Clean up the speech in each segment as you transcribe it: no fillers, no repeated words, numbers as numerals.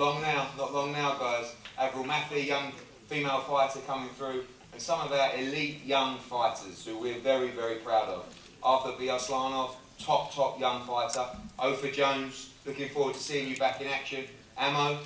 Not long now, guys. Avril Maffey, young female fighter coming through, and some of our elite young fighters who we're very, very proud of. Arthur Biaslanov, top young fighter. Ofer Jones, looking forward to seeing you back in action. Ammo,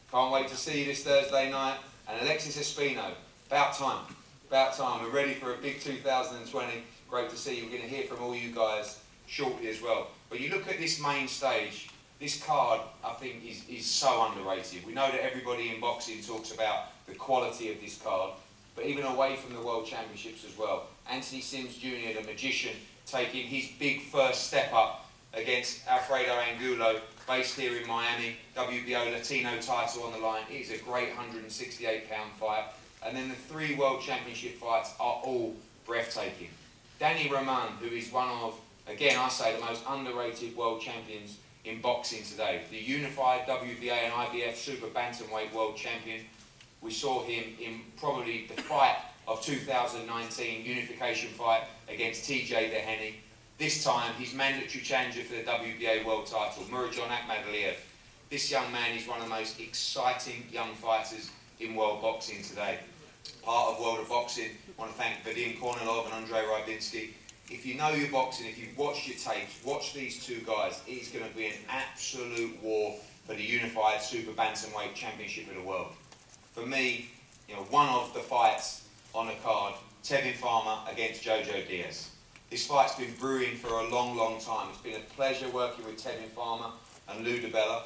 can't wait to see you this Thursday night. And Alexis Espino, about time. We're ready for a big 2020. Great to see you. We're going to hear from all you guys shortly as well. But you look at this main stage, this card, I think, is so underrated. We know that everybody in boxing talks about the quality of this card, but even away from the World Championships as well. Anthony Sims Jr., the magician, taking his big first step up against Alfredo Angulo, based here in Miami. WBO Latino title on the line. It is a great 168-pound fight. And then the 3 World Championship fights are all breathtaking. Danny Roman, who is one of, again, I say, the most underrated world champions in boxing today. The unified WBA and IBF Super Bantamweight World Champion. We saw him in probably the fight of 2019, unification fight against TJ Deheny. This time, he's mandatory challenger for the WBA world title, Murajon Akhmadaliev. This young man is one of the most exciting young fighters in world boxing today. Part of World of Boxing, I want to thank Vadim Kornilov and Andrei Rybinsky. If you know your boxing, if you've watched your tapes, watch these two guys. It's going to be an absolute war for the unified Super Bantamweight Championship of the world. For me, one of the fights on the card, Tevin Farmer against Jojo Diaz. This fight's been brewing for a long time. It's been a pleasure working with Tevin Farmer and Lou DiBella,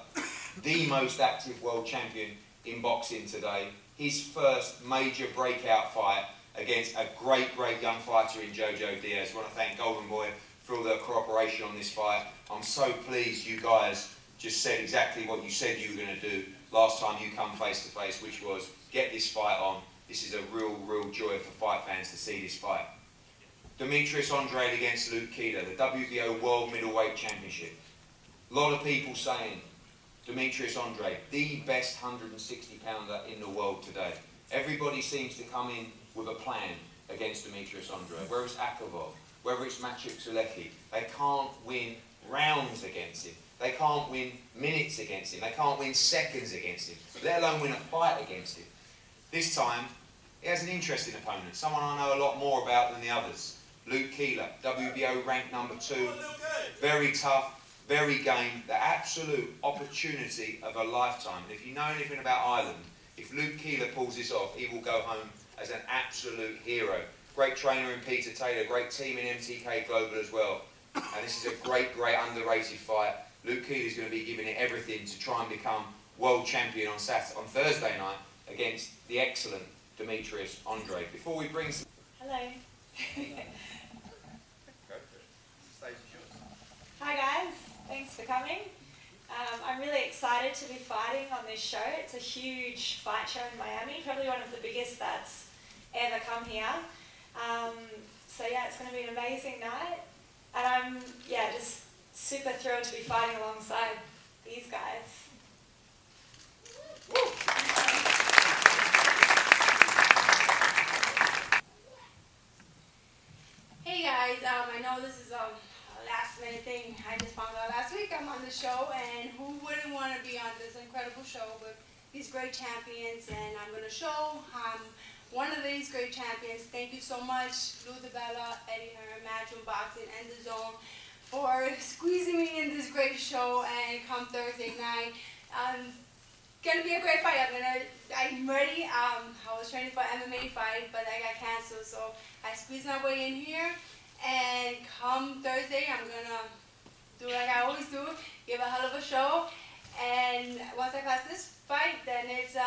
the most active world champion in boxing today. His first major breakout fight against a great young fighter in Jojo Diaz. I want to thank Golden Boy for all their cooperation on this fight. I'm so pleased you guys just said exactly what you said you were going to do last time you come face to face, which was get this fight on. This is a real joy for fight fans to see this fight. DEMITRUES ANDRADE against Luke Keeler, the WBO World Middleweight Championship. A lot of people saying DEMITRUES ANDRADE, the best 160-pounder in the world today. Everybody seems to come in with a plan against DEMITRUES ANDRADE, whether it's Akavov, whether it's Maciej Zulecki. They can't win rounds against him. They can't win minutes against him. They can't win seconds against him, let alone win a fight against him. This time, he has an interesting opponent, someone I know a lot more about than the others. Luke Keeler, WBO ranked number 2, very tough, very game, the absolute opportunity of a lifetime. And if you know anything about Ireland, if Luke Keeler pulls this off, he will go home as an absolute hero. Great trainer in Peter Taylor, great team in MTK Global as well. And this is a great underrated fight. Luke Keeler is going to be giving it everything to try and become world champion on Thursday night against the excellent DEMITRUES ANDRADE. Before we bring some... Hello. Hi guys, thanks for coming. I'm really excited to be fighting on this show. It's a huge fight show in Miami, probably one of the biggest that's ever come here. So yeah, it's going to be an amazing night, and I'm just super thrilled to be fighting alongside these guys. Woo. Hey guys, I know this is a last minute thing. I just found out last week I'm on the show, and who wouldn't want to be on this incredible show with these great champions, and I'm going to show one of these great champions. Thank you so much, Lou DiBella, Eddie Hearn, Matchroom Boxing, and The Zone for squeezing me in this great show, and come Thursday night. Gonna be a great fight. I'm ready. I was training for an MMA fight, but I got canceled, so I squeezed my way in here. And come Thursday, I'm gonna do like I always do, give a hell of a show. And once I pass this fight, then it's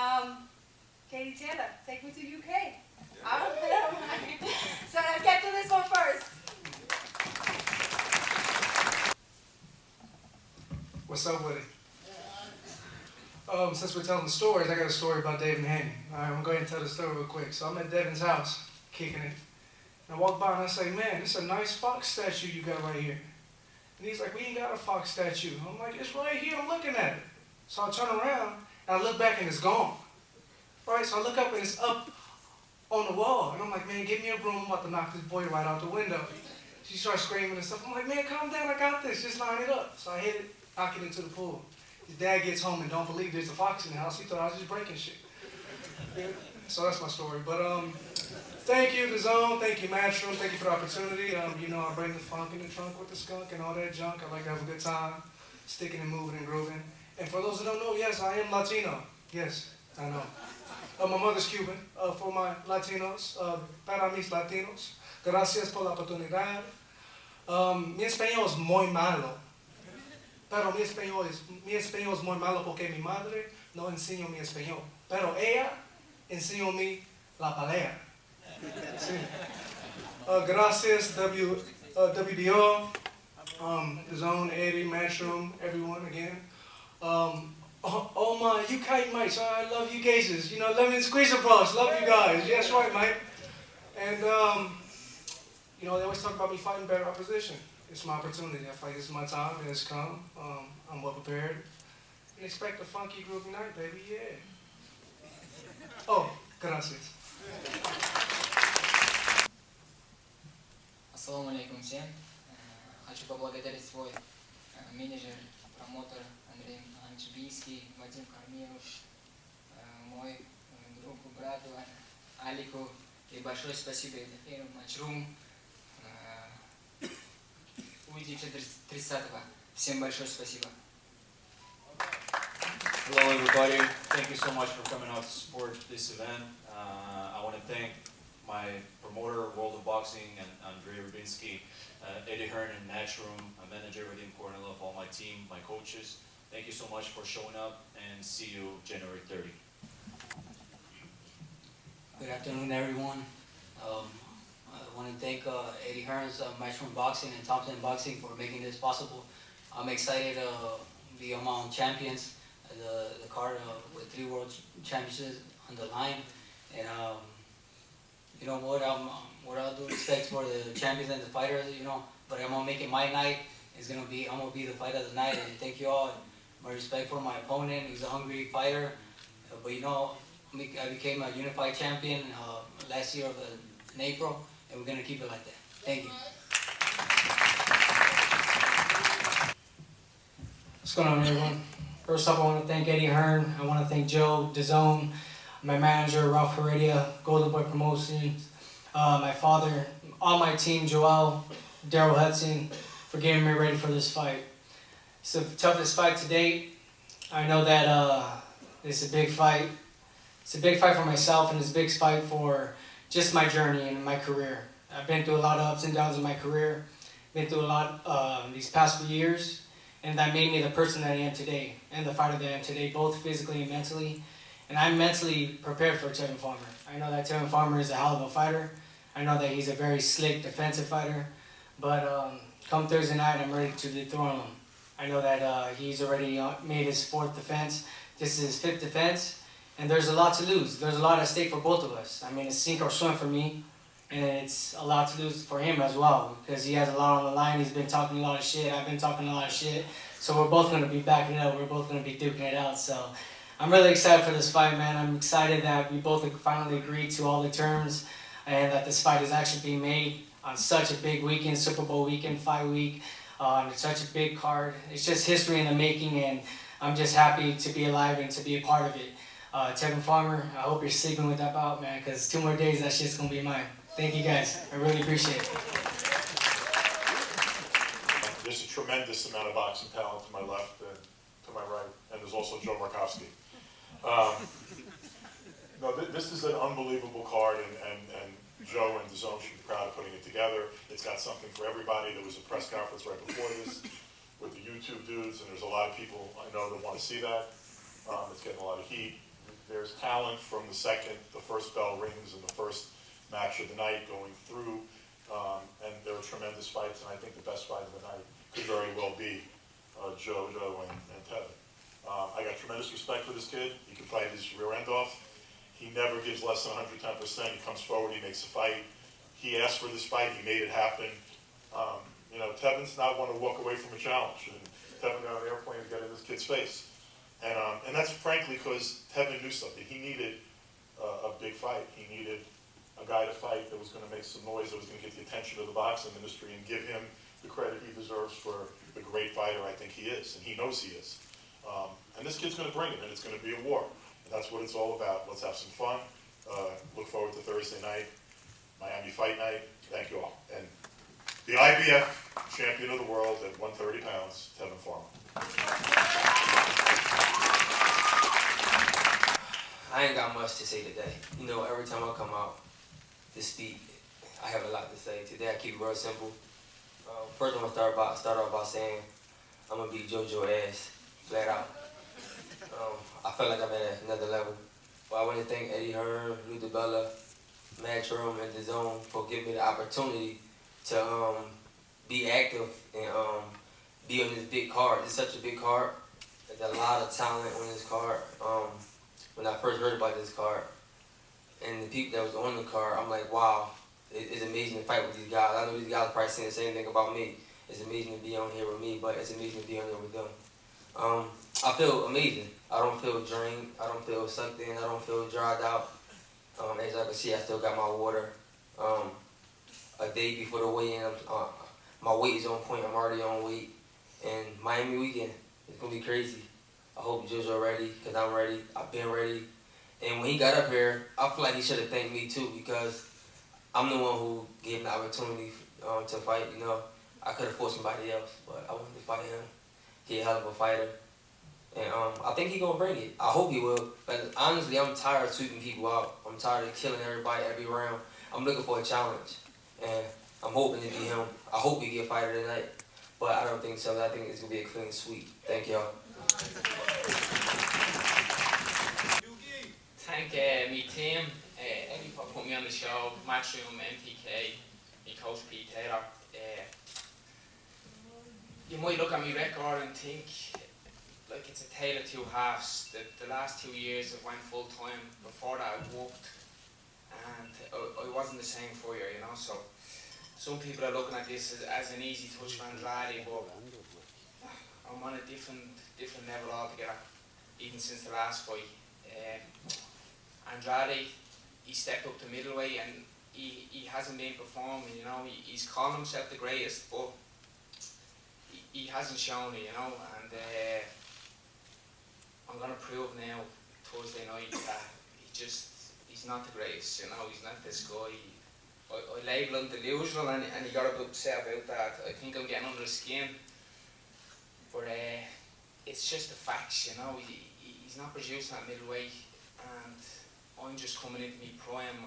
Katie Taylor. Take me to UK. So let's get to this one first. What's up with it? Since we're telling the stories, I got a story about Devin Haney. Alright, I'm gonna go ahead and tell the story real quick. So I'm at Devin's house, kicking it. And I walk by and I say, man, this is a nice fox statue you got right here. And he's like, we ain't got a fox statue. I'm like, it's right here, I'm looking at it. So I turn around and I look back and it's gone. Right, so I look up and it's up on the wall. And I'm like, man, give me a broom, I'm about to knock this boy right out the window. She starts screaming and stuff. I'm like, man, calm down, I got this, just line it up. So I hit it, knock it into the pool. his dad gets home and don't believe there's a fox in the house. He thought I was just breaking shit. Yeah, so that's my story. But thank you, The Zone. Thank you, Matchroom. Thank you for the opportunity. You know, I bring the funk in the trunk with the skunk and all that junk. I like to have a good time, sticking and moving and grooving. And for those who don't know, yes, I am Latino. Yes, I know. My mother's Cuban. For my Latinos, para mis Latinos, gracias por la oportunidad. Mi español es muy malo. Pero mi español es muy malo porque mi madre no enseñó mi español. Pero ella enseñó mi la palabra. Sí. Gracias, WBO, The Zone, Eddie, Matchroom, everyone again. Oh my, you kite mites, I love you cases. You know, lemon squeeze bros, love you guys. Yes, right, mate. And, you know, they always talk about me fighting better opposition. It's my opportunity. I fight, this is my time, it has come. I'm well prepared. And expect a funky, groovy night, baby, yeah. Oh, gracias. Ассаламу алейкум всем. Хочу поблагодарить свой менеджер, промотор Андрей Анчбийский, Вадим Кармилов, мой другу, брату Алику. И большое спасибо Эдефиру, Матчрум. Увидимся 30-го. Всем большое спасибо. Hello everybody, thank you so much for coming out to support this event. I want to thank my promoter, World of Boxing, and Andrei Rubinsky, Eddie Hearn and Matchroom. I manage everything important. I love all my team, my coaches. Thank you so much for showing up, and see you January 30. Good afternoon, everyone. I want to thank Eddie Hearns, Matchroom Boxing, and Thompson Boxing for making this possible. I'm excited to be among champions. The card with 3 world championships on the line, and you know what I'll do respect for the champions and the fighters, you know, but I'm gonna make it my night. I'm gonna be the fight of the night, and thank you all. My respect for my opponent. He's a hungry fighter, but you know, I became a unified champion last year in April, and we're gonna keep it like that. Thank you. What's going on, everyone? First off, I want to thank Eddie Hearn. I want to thank Joe, DAZN, my manager, Ralph Heredia, Golden Boy Promotions, my father, all my team, Joel, Daryl Hudson, for getting me ready for this fight. It's the toughest fight to date. I know that it's a big fight. It's a big fight for myself, and it's a big fight for just my journey and my career. I've been through a lot of ups and downs in my career. Been through a lot these past few years. And that made me the person that I am today, and the fighter that I am today, both physically and mentally. And I'm mentally prepared for Tevin Farmer. I know that Tevin Farmer is a hell of a fighter. I know that he's a very slick defensive fighter. But come Thursday night, I'm ready to dethrone him. I know that he's already made his 4th defense. This is his 5th defense. And there's a lot to lose. There's a lot at stake for both of us. I mean, it's sink or swim for me. And it's a lot to lose for him as well, because he has a lot on the line. He's been talking a lot of shit. I've been talking a lot of shit. So we're both going to be backing it up. We're both going to be duking it out. So I'm really excited for this fight, man. I'm excited that we both finally agreed to all the terms, and that this fight is actually being made on such a big weekend, Super Bowl weekend, fight week, on such a big card. It's just history in the making, and I'm just happy to be alive and to be a part of it. Tevin Farmer, I hope you're sleeping with that bout, man, because 2 more days, that shit's going to be mine. Thank you, guys. I really appreciate it. There's a tremendous amount of boxing talent to my left and to my right, and there's also Joe Markowski. No, this is an unbelievable card, and Joe and DAZN should be proud of putting it together. It's got something for everybody. There was a press conference right before this with the YouTube dudes, and there's a lot of people I know that want to see that. It's getting a lot of heat. There's talent from the first bell rings and the first match of the night going through, and there were tremendous fights, and I think the best fight of the night could very well be Joe and Tevin. I got tremendous respect for this kid. He can fight his rear end off. He never gives less than 110%. He comes forward, he makes a fight. He asked for this fight, he made it happen. You know, Tevin's not one to walk away from a challenge, and Tevin got on an airplane to get in this kid's face. And that's frankly because Tevin knew something. He needed a big fight. He needed a guy to fight that was going to make some noise, that was going to get the attention of the boxing industry and give him the credit he deserves for the great fighter I think he is, and he knows he is. And this kid's going to bring it, and it's going to be a war. And that's what it's all about. Let's have some fun. Look forward to Thursday night, Miami Fight Night. Thank you all. And the IBF champion of the world at 130 pounds, Tevin Farmer. I ain't got much to say today. You know, every time I come out to speak, I have a lot to say. Today I keep it real simple. First I'm gonna start off by saying I'm gonna beat JoJo ass, flat out. I feel like I'm at another level. But I want to thank Eddie Hearn, Lou DiBella, Matchroom, and The Zone for giving me the opportunity to be active and be on this big card. It's such a big card. There's a lot of talent on this card. When I first heard about this card and the people that was on the card, I'm like, wow, it's amazing to fight with these guys. I know these guys are probably saying the same thing about me. It's amazing to be on here with me, but it's amazing to be on here with them. I feel amazing. I don't feel drained. I don't feel sucked in. I don't feel dried out. As I can see, I still got my water. A day before the weigh-in, my weight is on point. I'm already on weight. And Miami weekend, it's going to be crazy. I hope JoJo ready, because I'm ready. I've been ready. And when he got up here, I feel like he should have thanked me too, because I'm the one who gave him the opportunity to fight. You know, I could have fought somebody else, but I wanted to fight him. He's a hell of a fighter. And I think he's going to bring it. I hope he will. But honestly, I'm tired of sweeping people out. I'm tired of killing everybody every round. I'm looking for a challenge. And I'm hoping to be him. I hope we get a fighter tonight. But I don't think so. I think it's going to be a clean sweep. Thank y'all. Thank me team, Eddie for putting me on the show, Matchroom, MPK, my coach Pete Taylor. You might look at my record and think like it's a tale of two halves. The last 2 years I went full time. Before that I worked, and I wasn't the same for you, you know. So some people are looking at this as an easy touch for Andrade, but I'm on a different level altogether, even since the last fight. Andrade, he stepped up to middleweight and he hasn't been performing, you know. He's calling himself the greatest, but he hasn't shown it, you know. And I'm going to prove now, Thursday night, that he's not the greatest, you know. He's not this guy. I label him delusional, and he got a bit upset about that. I think I'm getting under his skin. But it's just the facts, you know. He's not producing at middleweight, and I'm just coming into my prime.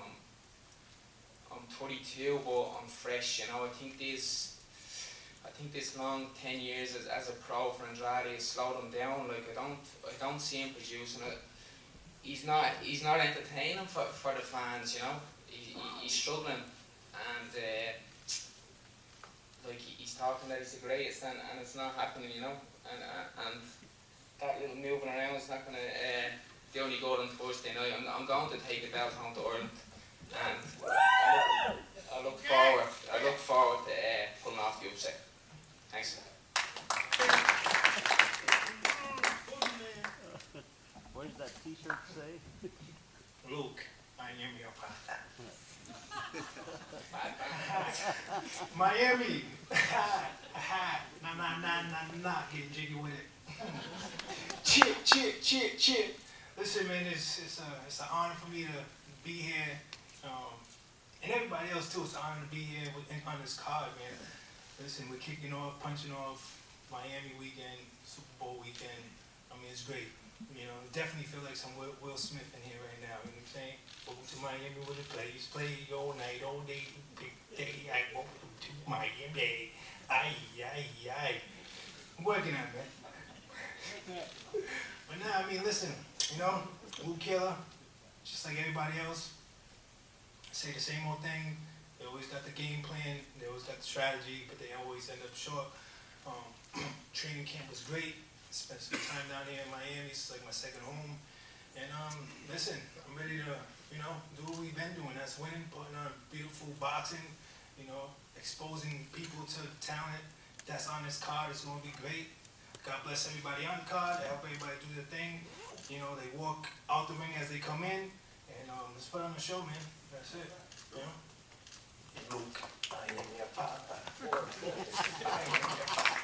I'm 32, but I'm fresh, you know. I think this long 10 years as a pro for Andrade has slowed him down. Like I don't see him producing it. He's not entertaining for the fans, you know. He's struggling, and like he's talking that he's the greatest, and it's not happening, you know. And that little moving around is not going to do any good on Thursday night. I'm going to take the belt home to Ireland, and I look forward to pulling off the upset. Thanks. What does that t-shirt say? Luke, Miami, Miami, nah, getting jiggy with it. Chip. Listen, man, it's an honor for me to be here, and everybody else too. It's an honor to be here on this card, man. Listen, we're kicking off, punching off Miami weekend, Super Bowl weekend. I mean, it's great. You know, definitely feel like some Will Smith in here right now. You know what I'm saying? Welcome to Miami with the plays. Play all night, all day, big day. I welcome to Miami. Aye. I'm working on it, man. But nah, I mean, listen, you know, Luke Killer, just like everybody else, say the same old thing. They always got the game plan, they always got the strategy, but they always end up short. Training camp was great. Spent some time down here in Miami. It's like my second home. And listen, I'm ready to, you know, do what we've been doing. That's winning, putting on beautiful boxing, you know, exposing people to talent that's on this card. It's going to be great. God bless everybody on the card. I hope everybody do their thing. You know, they walk out the ring as they come in. And let's put on the show, man. That's it. You know? Luke, I am your father. I am your father.